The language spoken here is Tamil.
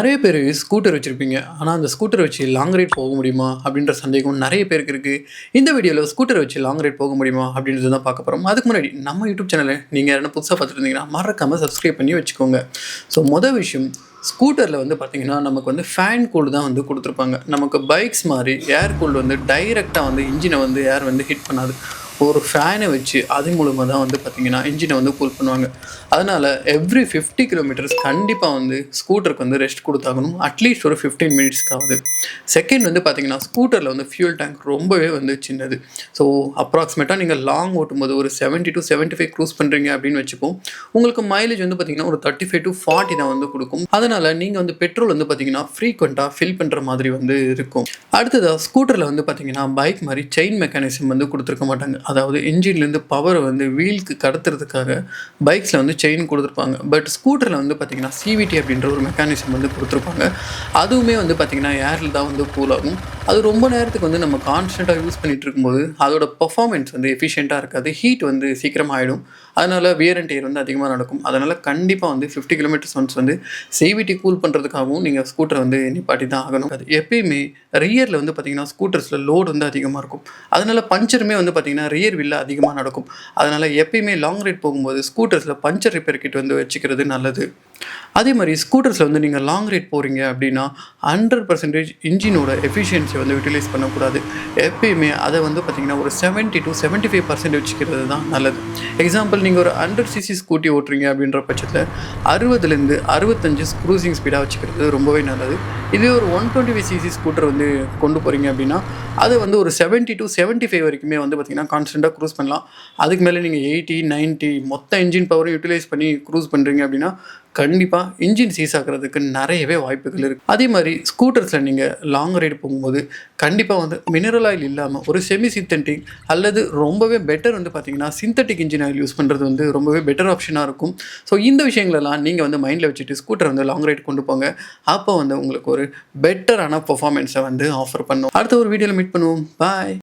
நிறைய பேர் ஸ்கூட்டர் வச்சுருப்பீங்க. ஆனால் அந்த ஸ்கூட்டர் வச்சு லாங் ரைட் போக முடியுமா அப்படின்ற சந்தேகம் நிறைய பேருக்கு இருக்குது. இந்த வீடியோவில் ஸ்கூட்டர் வச்சு லாங் ரைட் போக முடியுமா அப்படின்றது தான் பார்க்க போகிறோம். அதுக்கு முன்னாடி நம்ம யூடியூப் சேனலை நீங்கள் யாரும் புதுசாக பார்த்துருந்தீங்கன்னா மறக்காமல் சப்ஸ்கிரைப் பண்ணி வச்சுக்கோங்க. ஸோ மொதல் விஷயம், ஸ்கூட்டரில் வந்து பார்த்திங்கன்னா நமக்கு வந்து ஃபேன் கூல் தான் வந்து கொடுத்துருப்பாங்க. நமக்கு பைக்ஸ் மாதிரி ஏர் கூல் வந்து டைரெக்டாக வந்து இன்ஜினை வந்து ஏர் வந்து ஹிட் பண்ணாது. ஒரு ஃபேனை வச்சு அது மூலமாக தான் வந்து பார்த்திங்கன்னா இன்ஜினை வந்து கூல் பண்ணுவாங்க. அதனால் எவ்ரி 50 கிலோமீட்டர்ஸ் கண்டிப்பாக வந்து ஸ்கூட்டருக்கு வந்து ரெஸ்ட் கொடுத்தாகணும். அட்லீஸ்ட் ஒரு 15 மினிட்ஸ்க்காவது. செகண்ட் வந்து பார்த்திங்கன்னா ஸ்கூட்டரில் வந்து ஃபியூல் டேங்க் ரொம்பவே வந்து சின்னது. ஸோ அப்ராக்சிமேட்டாக நீங்கள் லாங் ஓட்டும்போது ஒரு 70 to 75 க்ரூஸ் பண்ணுறீங்க அப்படின்னு வச்சுப்போம். உங்களுக்கு மைலேஜ் வந்து பார்த்திங்கன்னா ஒரு 35 to 40 தான் வந்து கொடுக்கும். அதனால் நீங்கள் வந்து பெட்ரோல் வந்து பார்த்திங்கன்னா ஃப்ரீக்வெண்ட்டாக ஃபில் பண்ணுற மாதிரி வந்து இருக்கும். அடுத்ததாக ஸ்கூட்டரில் வந்து பார்த்திங்கன்னா பைக் மாதிரி செயின் மெக்கானிசம் வந்து கொடுத்துருக்க மாட்டாங்க. அதாவது இன்ஜின்லேருந்து பவரை வந்து வீலுக்கு கடத்துறதுக்காக பைக்ஸில் வந்து செயின் கொடுத்துருப்பாங்க. பட் ஸ்கூட்டரில் வந்து பார்த்திங்கன்னா சிவிடி அப்படின்ற ஒரு மெக்கானிசம் வந்து கொடுத்துருப்பாங்க. அதுவுமே வந்து பார்த்திங்கன்னா ஏரில் தான் வந்து கூல் ஆகும். அது ரொம்ப நேரத்துக்கு வந்து நம்ம கான்ஸ்டண்ட்டாக யூஸ் பண்ணிகிட்டு இருக்கும்போது அதோட பர்ஃபார்மன்ஸ் வந்து எஃபிஷியண்ட்டாக இருக்காது. ஹீட் வந்து சீக்கிரமாக ஆகிடும். அதனால் வியர் அண்ட் டேர் வந்து அதிகமாக நடக்கும். அதனால் கண்டிப்பாக வந்து 50 கிலோமீட்டர்ஸ் ஒன்ஸ் வந்து சிவிடி கூல் பண்ணுறதுக்காகவும் நீங்கள் ஸ்கூட்டரை வந்து நிப்பாட்டி தான் ஆகணும். அது எப்பயுமே ரியரில் வந்து பார்த்திங்கன்னா ஸ்கூட்டர்ஸில் லோடு வந்து அதிகமாக இருக்கும். அதனால் பஞ்சருமே வந்து பார்த்திங்கன்னா ரியர் வீல்ல அதிகமாக நடக்கும். அதனால் எப்பயுமே லாங் ரைட் போகும்போது ஸ்கூட்டர்ஸில் பஞ்சர் ரிப்பேர் கிட் வந்து வச்சுக்கிறது நல்லது. அதே மாதிரி ஸ்கூட்டர்ஸில் வந்து நீங்கள் லாங் ரைட் போகிறீங்க அப்படின்னா 100% இன்ஜினோட எஃபிஷியன்சி வந்து யூட்டிலைஸ் பண்ணக்கூடாது. எப்பயுமே அதை வந்து பார்த்திங்கன்னா ஒரு 70 to 75% வச்சுக்கிறது தான் நல்லது. எக்ஸாம்பிள், நீங்கள் ஒரு 100cc ஸ்கூட்டி ஓட்டுறீங்க அப்படின்ற பட்சத்தில் 60லேருந்து 65 க்ரூசிங் ஸ்பீடாக வச்சுக்கிறது ரொம்பவே நல்லது. இதே ஒரு 125cc ஸ்கூட்டர் வந்து கொண்டு போகிறீங்க அப்படின்னா அது வந்து ஒரு 70 to 75 வரைக்குமே வந்து பார்த்திங்கன்னா கான்ஸ்டண்ட்டாக க்ரூஸ் பண்ணலாம். அதுக்கு மேலே நீங்கள் 80, 90 மொத்த இன்ஜின் பவரை யூட்டிலைஸ் பண்ணி க்ரூஸ் பண்ணுறீங்க அப்படின்னா கண்டிப்பாக இன்ஜின் சீஸ் ஆகிறதுக்கு நிறையவே வாய்ப்புகள் இருக்குது. அதே மாதிரி ஸ்கூட்டர்ஸில் நீங்கள் லாங் ரைடு போகும்போது கண்டிப்பாக வந்து மினரல் ஆயில் இல்லாமல் ஒரு செமி சிந்தட்டிக் அல்லது ரொம்பவே பெட்டர் வந்து பார்த்திங்கன்னா சிந்தட்டிக் இன்ஜின் ஆயில் யூஸ் பண்ணுறது வந்து ரொம்பவே பெட்டர் ஆப்ஷனாக இருக்கும். ஸோ இந்த விஷயங்களெல்லாம் நீங்கள் வந்து மைண்டில் வச்சுட்டு ஸ்கூட்டர் வந்து லாங் ரைடு கொண்டு போங்க. அப்போ வந்து உங்களுக்கு ஒரு பெட்டரான பர்ஃபார்மன்ஸை வந்து ஆஃபர் பண்ணும். அடுத்த ஒரு வீடியோவில் மீட் பண்ணுவோம். பாய்.